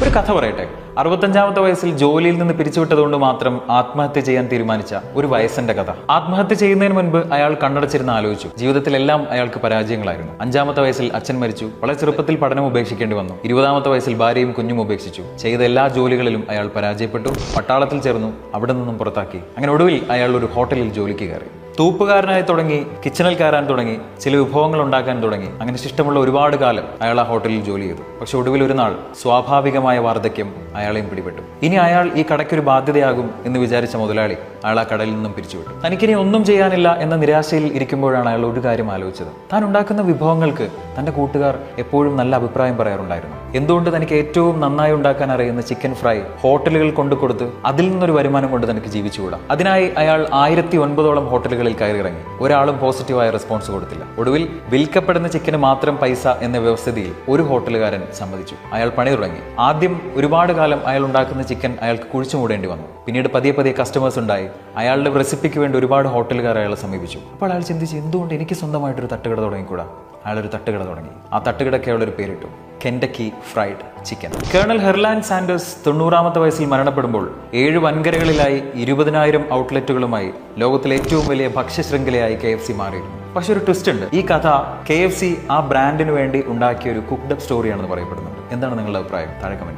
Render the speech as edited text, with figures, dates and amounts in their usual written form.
ഒരു കഥ പറയട്ടെ. 65-ാമത്തെ വയസ്സിൽ ജോലിയിൽ നിന്ന് പിരിച്ചുവിട്ടതുകൊണ്ട് മാത്രം ആത്മഹത്യ ചെയ്യാൻ തീരുമാനിച്ച ഒരു വയസ്സന്റെ കഥ. ആത്മഹത്യ ചെയ്യുന്നതിന് മുൻപ് അയാൾ കണ്ണടച്ചിരുന്ന് ആലോചിച്ചു. ജീവിതത്തിലെല്ലാം അയാൾക്ക് പരാജയങ്ങളായിരുന്നു. 5-ാമത്തെ വയസ്സിൽ അച്ഛൻ മരിച്ചു. വളരെ ചെറുപ്പത്തിൽ പഠനം ഉപേക്ഷിക്കേണ്ടി വന്നു. 20-ാമത്തെ വയസ്സിൽ ഭാര്യയും കുഞ്ഞും ഉപേക്ഷിച്ചു. ചെയ്ത എല്ലാ ജോലികളിലും അയാൾ പരാജയപ്പെട്ടു. പട്ടാളത്തിൽ ചേർന്നു. അവിടെ നിന്നും പുറത്താക്കി. അങ്ങനെ ഒടുവിൽ അയാൾ ഒരു ഹോട്ടലിൽ ജോലിക്ക് കയറി. തൂപ്പുകാരനായി തുടങ്ങി, കിച്ചണിൽ കയറാൻ തുടങ്ങി, ചില വിഭവങ്ങൾ ഉണ്ടാക്കാൻ തുടങ്ങി. അങ്ങനെ ഇഷ്ടമുള്ള ഒരുപാട് കാലം അയാൾ ആ ഹോട്ടലിൽ ജോലി ചെയ്തു. പക്ഷെ ഒടുവിൽ ഒരു നാൾ സ്വാഭാവികമായ വാർദ്ധക്യം അയാളെയും പിടിപെട്ടു. ഇനി അയാൾ ഈ കടയ്ക്കൊരു ബാധ്യതയാകും എന്ന് വിചാരിച്ച മുതലാളി അയാൾ ആ കടയിൽ നിന്നും പിരിച്ചുവിട്ടു. തനിക്കിനി ഒന്നും ചെയ്യാനില്ല എന്ന നിരാശയിൽ ഇരിക്കുമ്പോഴാണ് അയാൾ ഒരു കാര്യം ആലോചിച്ചത്. താൻ ഉണ്ടാക്കുന്ന വിഭവങ്ങൾക്ക് തന്റെ കൂട്ടുകാർ എപ്പോഴും നല്ല അഭിപ്രായം പറയാറുണ്ടായിരുന്നു. എന്തുകൊണ്ട് തനിക്ക് ഏറ്റവും നന്നായി ഉണ്ടാക്കാൻ അറിയുന്ന ചിക്കൻ ഫ്രൈ ഹോട്ടലുകൾ കൊണ്ടുകൊടുത്ത് അതിൽ നിന്നൊരു വരുമാനം കൊണ്ട് തനിക്ക് ജീവിച്ചുകൂടാ? അതിനായി അയാൾ 1009 ഹോട്ടലുകളിൽ കയറിയിറങ്ങി. ഒരാളും പോസിറ്റീവായ റെസ്പോൺസ് കൊടുത്തില്ല. ഒടുവിൽ വിൽക്കപ്പെടുന്ന ചിക്കന് മാത്രം പൈസ എന്ന വ്യവസ്ഥയിൽ ഒരു ഹോട്ടലുകാരൻ സമ്മതിച്ചു. അയാൾ പണി തുടങ്ങി. ആദ്യം ഒരുപാട് കാലം അയാൾ ഉണ്ടാക്കുന്ന ചിക്കൻ അയാൾക്ക് കുഴിച്ചു മൂടേണ്ടി വന്നു. പിന്നീട് പതിയെ പതിയെ കസ്റ്റമേഴ്സ് ഉണ്ടായി. അയാളുടെ റെസിപ്പിക്ക് വേണ്ടി ഒരുപാട് ഹോട്ടലുകാർ അയാളെ സമീപിച്ചു. അപ്പോൾ അയാൾ ചിന്തിച്ച്, എന്തുകൊണ്ട് എനിക്ക് സ്വന്തമായിട്ടൊരു തട്ടുകട തുടങ്ങിക്കൂടാ? അയാളൊരു തട്ടുകട തുടങ്ങി. ആ തട്ടുകടയ്ക്ക് അയാളൊരു പേരിട്ടു, Kentucky fried chicken. Colonel Harland Sanders 90-ാമത്തെ വയസ്സിൽ മരണപ്പെടുമ്പോൾ 7 വൻകരകളിലായി 20,000 ഔട്ട്ലെറ്റുകളുമായി ലോകത്തിലെ ഏറ്റവും വലിയ ഭക്ഷ്യശൃംഖലയായി KFC മാറിയിരുന്നു. പക്ഷെ ഒരു ട്വിസ്റ്റ് ഉണ്ട്. ഈ കഥ KFC ആ ബ്രാൻഡിന് വേണ്ടി ഉണ്ടാക്കിയ ഒരു കുക്ക്ഡ് അപ്പ് സ്റ്റോറിയാണെന്ന് പറയപ്പെടുന്നുണ്ട്. എന്താണ് നിങ്ങളുടെ അഭിപ്രായം? താഴെ കമന്റ്.